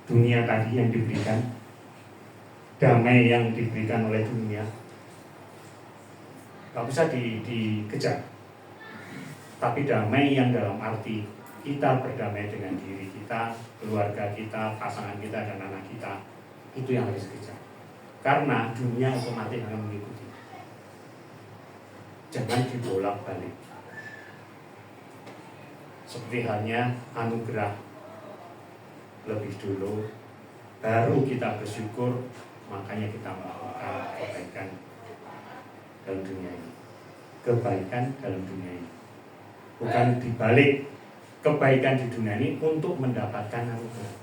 dunia tadi yang diberikan, damai yang diberikan oleh dunia, nggak bisa dikejar. Tapi damai yang dalam arti kita berdamai dengan diri kita, keluarga kita, pasangan kita, dan anak kita, itu yang harus dikejar. Karena dunia otomatis akan mengikuti. Jangan dibolak-balik. Seperti halnya anugerah lebih dulu, baru kita bersyukur, makanya kita melakukan kebaikan dalam dunia ini. Kebaikan dalam dunia ini, bukan dibalik kebaikan di dunia ini untuk mendapatkan anugerah.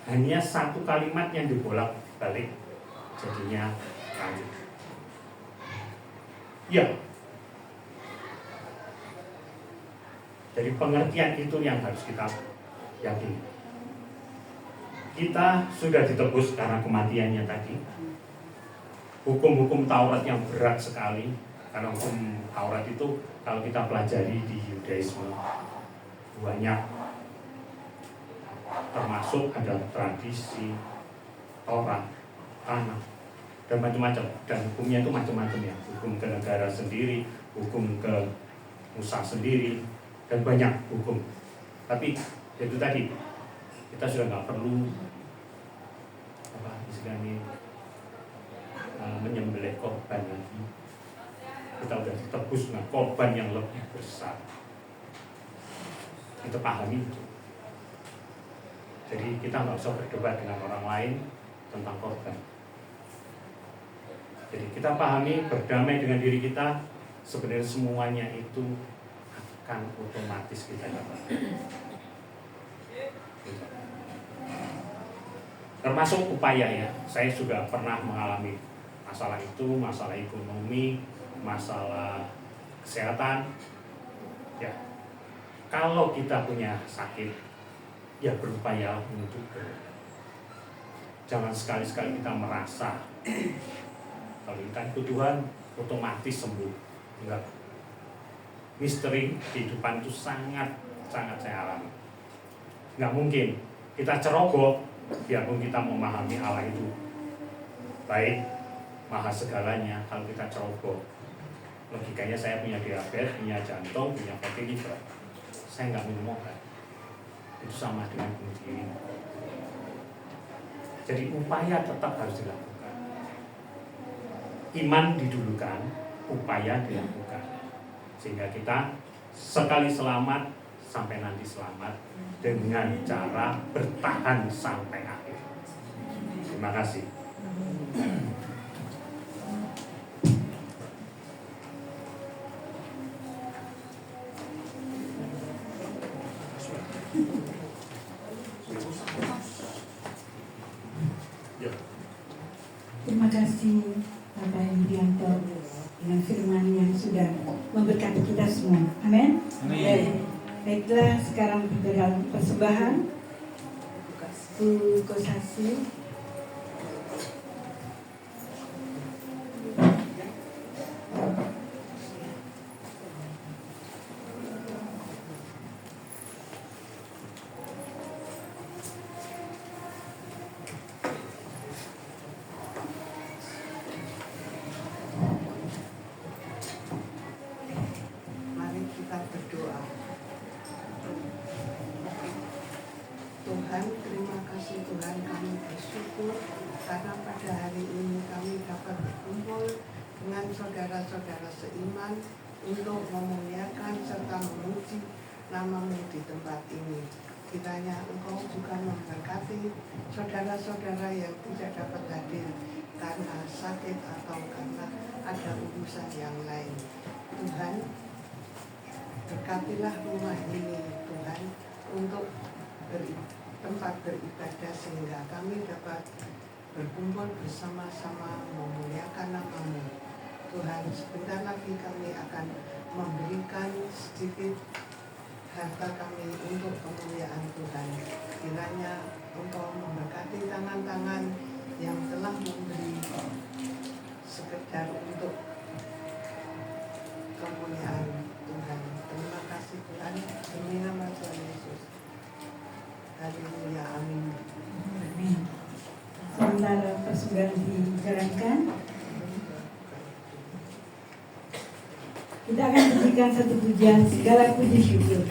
Hanya satu kalimat yang dibolak-balik, jadinya lanjut. Ya. Jadi pengertian itu yang harus kita yakini. Kita sudah ditebus karena kematiannya tadi. Hukum-hukum Taurat yang berat sekali. Karena hukum Taurat itu kalau kita pelajari di Yudaisme banyak, termasuk ada tradisi, Taurat, tanah, dan macam-macam. Dan hukumnya itu macam-macam ya. Hukum ke negara sendiri, hukum ke usaha sendiri, dan banyak hukum. Tapi itu tadi, kita sudah nggak perlu istilahnya menyembelih korban lagi. Kita sudah ditebus dengan korban yang lebih besar. Kita pahami itu. Jadi kita nggak usah berdebat dengan orang lain tentang korban. Jadi kita pahami, berdamai dengan diri kita, sebenarnya semuanya itu akan otomatis kita dapat. Termasuk upaya ya, saya juga pernah mengalami masalah itu, masalah ekonomi, masalah kesehatan. Ya, kalau kita punya sakit, ya berupaya untuk jangan sekali-sekali kita merasa kalau kita ikut Tuhan otomatis sembuh. Enggak. Misteri kehidupan itu sangat saya alami. Nggak mungkin kita ceroboh, biarpun kita memahami Allah itu baik, maha segalanya, kalau kita ceroboh, logikanya saya punya diabetes, punya jantung, punya fatty liver, saya nggak minum obat, itu sama dengan bunuh diri. Jadi upaya tetap harus dilakukan. Iman didulukan, upaya dilakukan, sehingga kita sekali selamat sampai nanti selamat dengan cara bertahan sampai akhir. Terima kasih. Terima kasih Bapak Yudianto dengan firman yang sudah memberkati kita semua. Amin. Baiklah, sekarang dalam persembahan Bu Kosasi. Mari kita berdoa. Tuhan, terima kasih Tuhan, kami bersyukur karena pada hari ini kami dapat berkumpul dengan saudara-saudara seiman untuk memuliakan serta memuji nama-Mu di tempat ini. Kiranya Engkau juga memberkati saudara-saudara yang tidak dapat hadir karena sakit atau karena ada urusan yang lain. Tuhan, berkatilah rumah ini Tuhan untuk tempat beribadah sehingga kami dapat berkumpul bersama-sama memuliakan nama-Mu. Tuhan, sebentar lagi kami akan memberikan sedikit harta kami untuk kemuliaan Tuhan. Kiranya Engkau memberkati tangan-tangan yang telah memberi sekedar untuk kemuliaan Tuhan. Terima kasih Tuhan, demi nama Tuhan Yesus. Haleluya, amin. Amin. Sementara persembahan dijalankan, kita akan berikan satu pujian, segala puji syukur.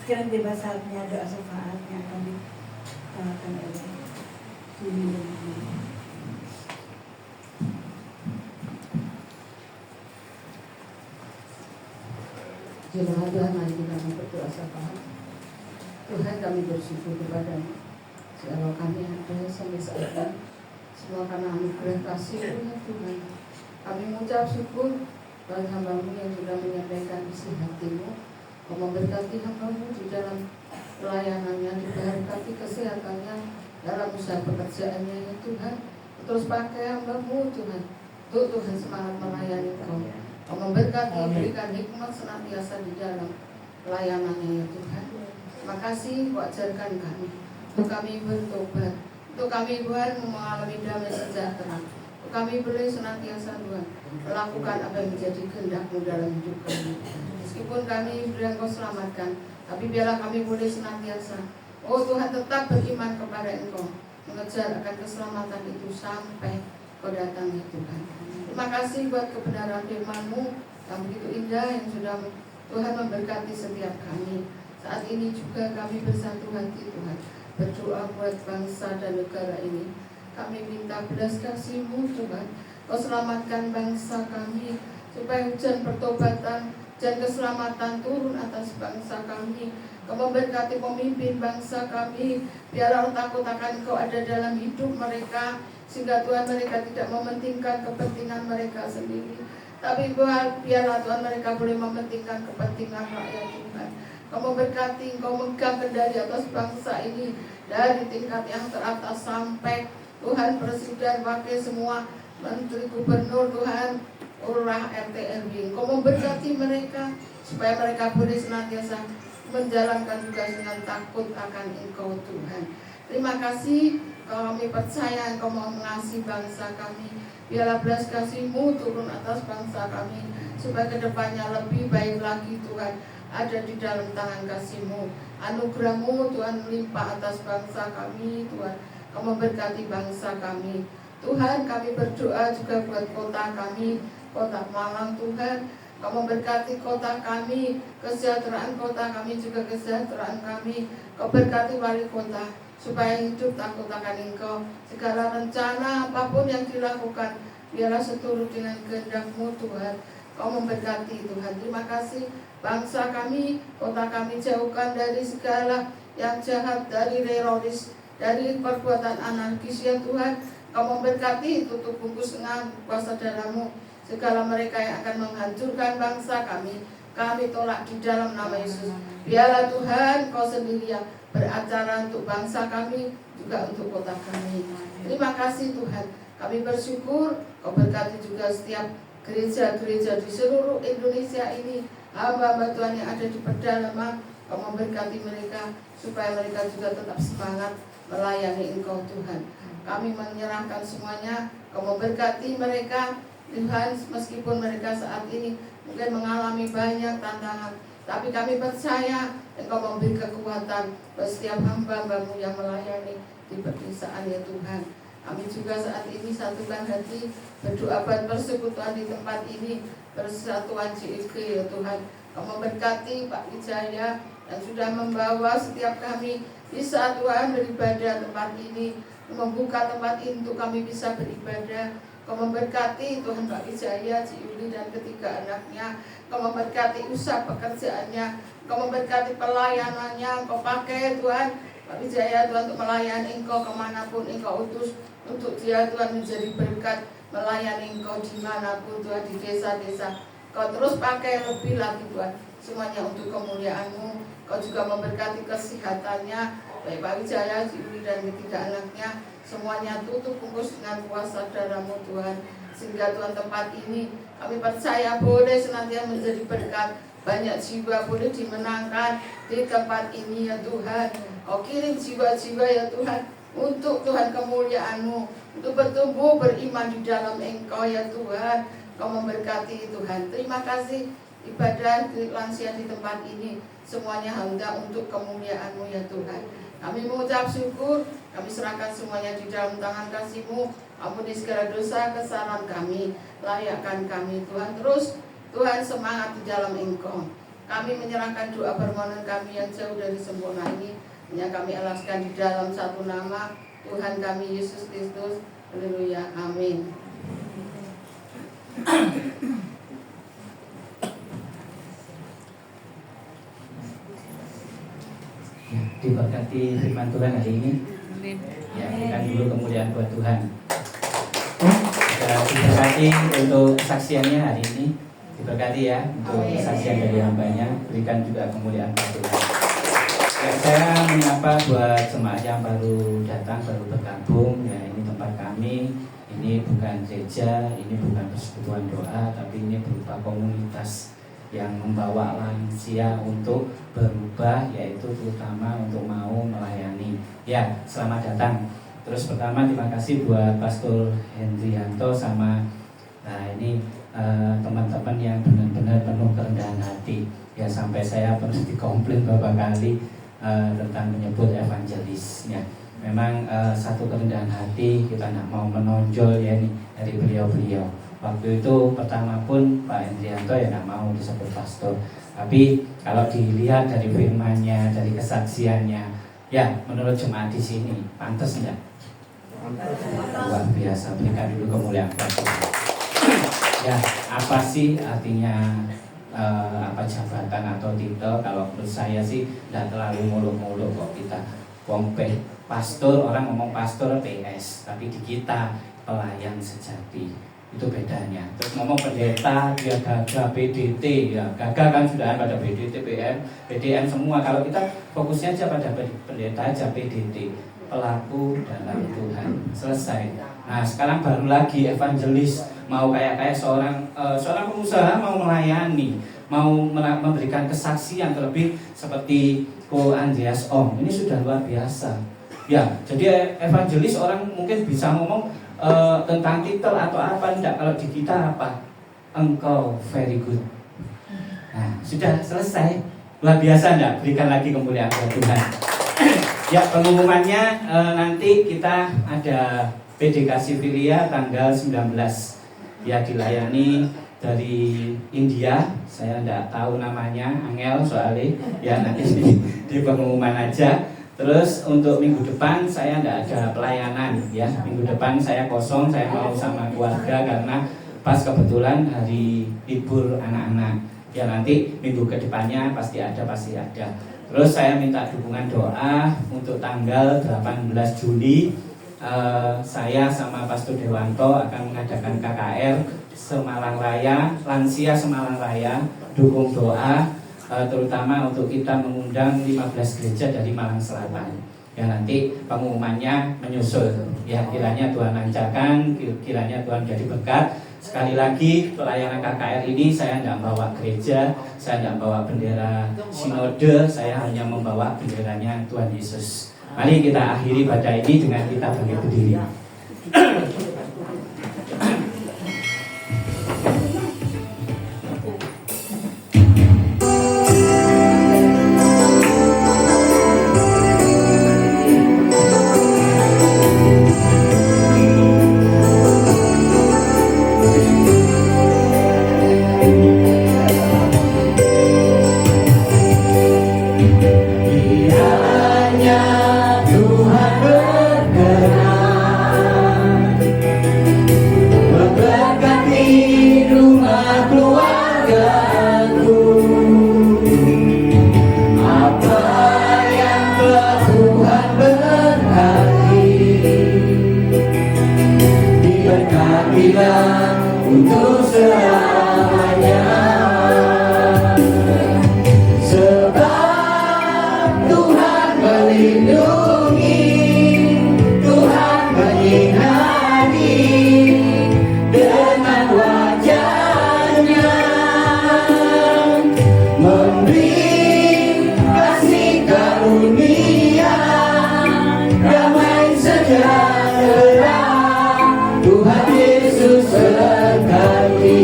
Sekarang tiba saatnya doa syafaat yang akan dibawakan oleh Bumi dan Ibu. Jemaat Tuhan, mari kita berdoa syafaat. Tuhan, kami bersyukur kepada-Mu. Segala kami ada sampai saat ini, semua karena anugerah kasih Tuhan. Kami mengucap syukur bagi hamba-Mu yang sudah menyampaikan isi hati-Mu, memberkati hamba-Mu di dalam pelayanannya, diberkati kesehatannya dalam usaha pekerjaannya ya Tuhan. Terus pakai hamba-Mu Tuhan, untuk Tuhan semangat melayani Kau. Memberkati, berikan hikmat senantiasa di dalam pelayanannya ya Tuhan. Terima kasih, wajarkan kami, untuk kami bertobat, untuk kami Tuhan mengalami damai sejahtera, untuk kami boleh senantiasa Tuhan melakukan apa yang menjadi kehendak-Mu dalam hidup kami. Meskipun kami sudah Engkau selamatkan, tapi biarlah kami boleh senantiasa, oh Tuhan, tetap beriman kepada Engkau, mengejar akan keselamatan itu sampai Kau datang ya Tuhan. Terima kasih buat kebenaran firman-Mu yang begitu indah, yang sudah Tuhan memberkati setiap kami. Saat ini juga kami bersatu hati Tuhan, berdoa buat bangsa dan negara ini. Kami minta belas kasih-Mu Tuhan, Kau selamatkan bangsa kami, supaya hujan pertobatan dan keselamatan turun atas bangsa kami. Kau memberkati pemimpin bangsa kami, biarlah takut akan Kau ada dalam hidup mereka, sehingga Tuhan mereka tidak mementingkan kepentingan mereka sendiri, tapi biarlah Tuhan mereka boleh mementingkan kepentingan rakyat Tuhan. Kau memberkati, Kau megang kendali atas bangsa ini, dari tingkat yang teratas sampai Tuhan Presiden, Wakil, semua Menteri, Gubernur Tuhan, Lurah, RT, RW. Kau memberkati mereka, supaya mereka boleh senantiasa menjalankan tugas dengan takut akan Engkau Tuhan. Terima kasih, kami percaya Engkau mau mengasihi bangsa kami. Biarlah belas kasih-Mu turun atas bangsa kami, supaya kedepannya lebih baik lagi Tuhan, ada di dalam tangan kasih-Mu. Anugerah-Mu Tuhan melimpah atas bangsa kami Tuhan. Kau memberkati bangsa kami Tuhan. Kami berdoa juga buat kota kami, kota Malang Tuhan. Kau memberkati kota kami, kesejahteraan kota kami juga kesejahteraan kami. Kau berkati wali kota, supaya hidup takut akan Engkau. Segala rencana apapun yang dilakukan, biarlah seturut dengan kehendak-Mu Tuhan. Kau memberkati Tuhan. Terima kasih bangsa kami, kota kami, jauhkan dari segala yang jahat, dari teroris, dari perbuatan anarkis ya Tuhan. Kau memberkati, tutup bungkus dengan kuasa darah-Mu segala mereka yang akan menghancurkan bangsa kami. Kami tolak di dalam nama Yesus. Biarlah Tuhan Kau sendiri yang beracara untuk bangsa kami, juga untuk kota kami. Terima kasih Tuhan. Kami bersyukur Kau berkati juga setiap gereja-gereja di seluruh Indonesia ini, hamba-hamba Tuhan yang ada di pedalaman. Kau memberkati mereka, supaya mereka juga tetap semangat melayani Engkau Tuhan. Kami menyerahkan semuanya, Kau memberkati mereka Tuhan, meskipun mereka saat ini mungkin mengalami banyak tantangan, tapi kami percaya Engkau memberi kekuatan bagi setiap hamba-Hamba-Mu yang melayani di pedesaan ya Tuhan. Kami juga saat ini satukan hati, berdoa buat persekutuan di tempat ini, persatuan JIG ya Tuhan. Kau memberkati Pak Wijaya yang sudah membawa setiap kami bisa Tuhan beribadah tempat ini, membuka tempat ini untuk kami bisa beribadah. Kau memberkati Tuhan Pak Wijaya, Ci Yuli dan ketiga anaknya. Kau memberkati usaha pekerjaannya, Kau memberkati pelayanannya. Kau pakai Tuhan Pak Wijaya Tuhan untuk melayani Engkau kemanapun Engkau utus, untuk dia Tuhan menjadi berkat melayani Engkau dimanapun Tuhan, di desa-desa. Kau terus pakai lebih lagi Tuhan, semuanya untuk kemuliaan-Mu. Kau juga memberkati kesehatannya, baik Pak Wijaya, Ci Yuli dan ketiga anaknya. Semuanya tutup bungkus dengan kuasa darah-Mu Tuhan, sehingga Tuhan tempat ini kami percaya boleh senantiasa menjadi berkat. Banyak jiwa boleh dimenangkan di tempat ini ya Tuhan. Kau kirim jiwa-jiwa ya Tuhan, untuk Tuhan kemuliaan-Mu, untuk bertumbuh beriman di dalam Engkau ya Tuhan. Kau memberkati Tuhan. Terima kasih ibadah lansia di tempat ini, semuanya hanya untuk kemuliaan-Mu ya Tuhan. Kami mengucap syukur, kami serahkan semuanya di dalam tangan kasih-Mu. Ampuni segala dosa, kesalahan kami, layakkan kami Tuhan. Terus Tuhan semangat di dalam Engkau. Kami menyerahkan doa permohonan kami yang jauh dari sempurna ini, hanya kami alaskan di dalam satu nama Tuhan kami Yesus Kristus. Haleluya, amin. Ya, diberkati firman Tuhan hari ini. Ya, berikan dulu kemuliaan buat Tuhan. Ya, diberkati untuk kesaksiannya hari ini. Diberkati ya untuk kesaksian dari hambanya. Berikan juga kemuliaan buat Tuhan. Ya, saya menyapa buat jemaat yang baru datang, baru bergabung. Ya, ini tempat kami. Ini bukan gereja, ini bukan persekutuan doa, tapi ini berupa komunitas yang membawa lansia untuk berubah, yaitu terutama untuk mau melayani. Ya, selamat datang. Terus pertama terima kasih buat Pastor Hendrianto sama ini teman-teman yang benar-benar penuh kerendahan hati. Ya, sampai saya pernah dikomplain beberapa kali tentang menyebut evangelis. Ya, memang satu kerendahan hati, kita tidak mau menonjol ya ini dari beliau-beliau. Waktu itu pertama pun Pak Hendrianto ya tidak mau disebut pastor. Tapi kalau dilihat dari firman-Nya, dari kesaksiannya, ya menurut jemaat di sini pantas enggak? Luar biasa. Berikan dulu kemuliaan buat Tuhan. Ya, apa sih artinya apa jabatan atau titel? Kalau menurut saya sih tidak terlalu muluk-muluk kok kita. Kompe pastor, orang ngomong pastor PS, tapi di kita pelayan sejati. Itu bedanya. Terus ngomong pendeta, dia gagah PDT, ya gagah kan sudah pada PDT, PDM semua. Kalau kita fokusnya aja pada pendeta aja, PDT, pelaku dalam Tuhan. Selesai. Nah, sekarang baru lagi evangelis, mau kayak seorang pengusaha mau melayani, mau memberikan kesaksian, terlebih seperti Ko Andreas Ong. Ini sudah luar biasa. Ya, jadi evangelis orang mungkin bisa ngomong tentang titel atau apa, enggak. Kalau di kita apa? Engkau very good. Nah, sudah selesai. Luar biasa enggak? Berikan lagi kemuliaan buat Tuhan. Ya, pengumumannya nanti kita ada PDK Sivilia tanggal 19. Ya, dilayani dari India. Saya enggak tahu namanya, Angel soalnya. Ya, nanti di pengumuman aja. Terus untuk minggu depan saya tidak ada pelayanan ya. Minggu depan saya kosong, saya mau sama keluarga karena pas kebetulan hari libur anak-anak. Ya, nanti minggu ke depannya pasti ada. Terus saya minta dukungan doa untuk tanggal 18 Juli. Saya sama Pastor Dewanto akan mengadakan KKR Semalang Raya, Lansia Semalang Raya. Dukung doa, terutama untuk kita mengundang 15 gereja dari Malang Selatan. Ya, nanti pengumumannya menyusul. Ya, kiranya Tuhan lancarkan, kiranya Tuhan jadi berkat. Sekali lagi, pelayanan KKR ini saya tidak membawa gereja, saya tidak membawa bendera sinode, saya hanya membawa benderanya Tuhan Yesus. Mari kita akhiri pada ini dengan kita bangkit berdiri. Untuk selamanya, sebab Tuhan melindungi, Tuhan menyinari dengan wajah-Nya, memberi kasih karunia, damai sejahtera. Tuhan Yesus berkati.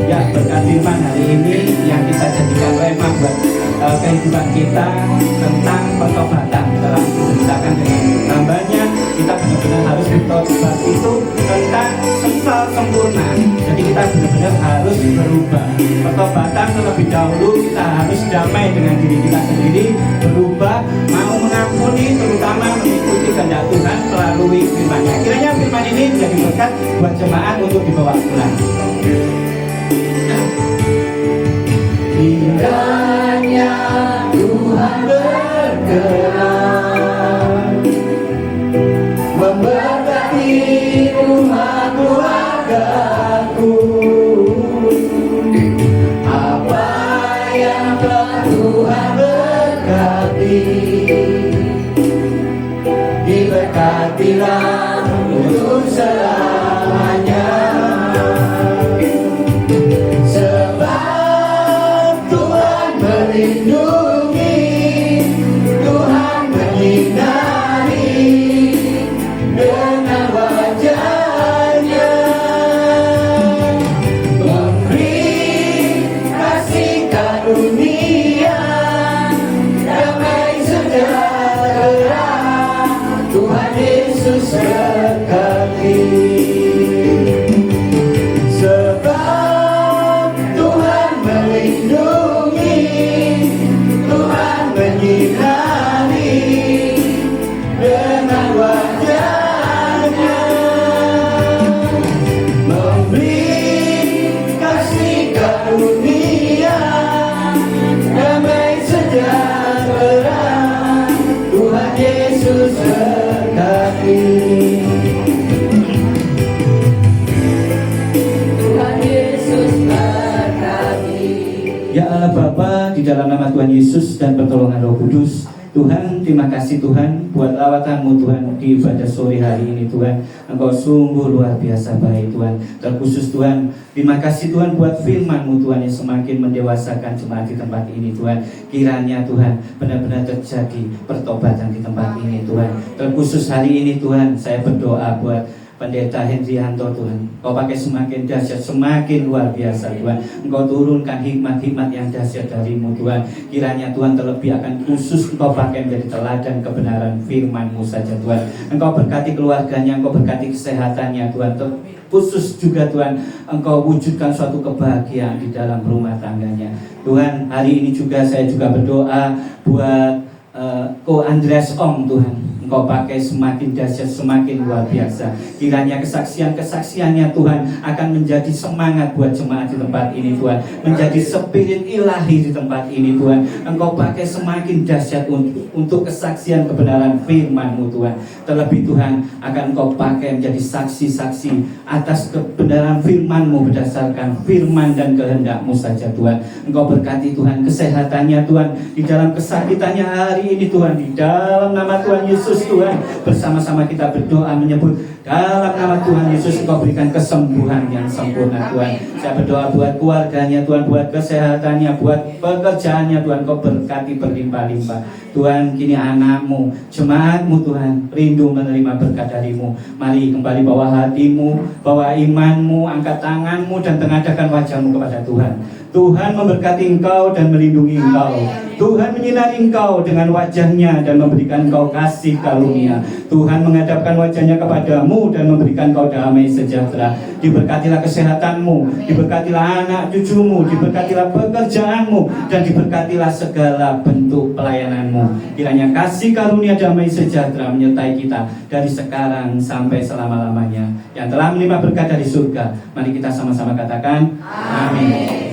Ya, berkat firman hari ini yang kita jadikan rema buat kehidupan kita tentang pertobatan. Dalam diceritakan dengan hambanya, kita benar-benar harus bertobat itu tentang sesal sempurna. Jadi kita kita benar-benar harus berubah. Pertobatan terlebih dahulu, kita harus damai dengan diri kita sendiri, berubah, mau mengampuni, terutama mengikuti kehendak Tuhan melalui firman-Nya. Kiranya firman ini menjadi berkat buat jemaat untuk dibawa pulang. Kiranya Tuhan berkenan memberkati rumah keluargaku. Apa yang telah Tuhan berkati, diberkatilah untuk selamanya. Sebab Tuhan melindungi, Tuhan menyinari dengan wajah-Nya, memberi kasih karunia, damai sejahtera. Tuhan Yesus berkati. Sebab Tuhan melindungi, Tuhan menyinari dengan wajah-Nya, memberi kasih karunia, damai sejahtera. Tuhan Yesus berkati. Tuhan Yesus berkati. Ya Allah Bapa, di dalam nama Tuhan Yesus dan pertolongan Roh Kudus, Tuhan, terima kasih Tuhan buat lawatan-Mu Tuhan di ibadah sore hari ini Tuhan. Engkau sungguh luar biasa baik Tuhan. Terkhusus Tuhan, terima kasih Tuhan buat firman-Mu Tuhan yang semakin mendewasakan jemaat di tempat ini Tuhan. Kiranya Tuhan benar-benar terjadi pertobatan di tempat ini Tuhan. Terkhusus hari ini Tuhan, saya berdoa buat Pendeta Hendrianto Tuhan, Kau pakai semakin dahsyat, semakin luar biasa Tuhan. Engkau turunkan hikmat-hikmat yang dahsyat dari-Mu Tuhan. Kiranya Tuhan terlebih akan khusus Engkau pakai menjadi teladan kebenaran firman-Mu saja Tuhan. Engkau berkati keluarganya, Engkau berkati kesehatannya Tuhan. Khusus juga Tuhan, Engkau wujudkan suatu kebahagiaan di dalam rumah tangganya Tuhan. Hari ini juga saya juga berdoa buat Ko Andreas Ong Tuhan. Engkau pakai semakin dahsyat, semakin luar biasa. Kiranya kesaksian-kesaksiannya Tuhan akan menjadi semangat buat jemaat di tempat ini Tuhan, menjadi spirit ilahi di tempat ini Tuhan. Engkau pakai semakin dahsyat untuk kesaksian kebenaran firman-Mu Tuhan. Terlebih Tuhan akan Engkau pakai menjadi saksi-saksi atas kebenaran firman-Mu berdasarkan firman dan kehendak-Mu saja Tuhan. Engkau berkati Tuhan kesehatannya Tuhan, di dalam kesakitannya hari ini Tuhan, di dalam nama Tuhan Yesus Tuhan. Bersama-sama kita berdoa menyebut dalam nama Tuhan Yesus, Engkau berikan kesembuhan yang sempurna Tuhan. Saya berdoa buat keluarganya Tuhan, buat kesehatannya, buat pekerjaannya Tuhan. Engkau berkati berlimpah-limpah Tuhan. Kini anak-Mu, jemaat-Mu Tuhan, rindu menerima berkat dari-Mu. Mari kembali bawa hatimu, bawa imanmu, angkat tanganmu dan tengadahkan wajahmu kepada Tuhan. Tuhan memberkati engkau dan melindungi engkau. Tuhan menyinari engkau dengan wajah-Nya dan memberikan engkau kasih karunia. Tuhan menghadapkan wajah-Nya kepadamu dan memberikan engkau damai sejahtera. Diberkatilah kesehatanmu, diberkatilah anak cucumu, diberkatilah pekerjaanmu, dan diberkatilah segala bentuk pelayananmu. Kiranya kasih karunia damai sejahtera menyertai kita dari sekarang sampai selama-lamanya. Yang telah menerima berkat dari surga, mari kita sama-sama katakan amin.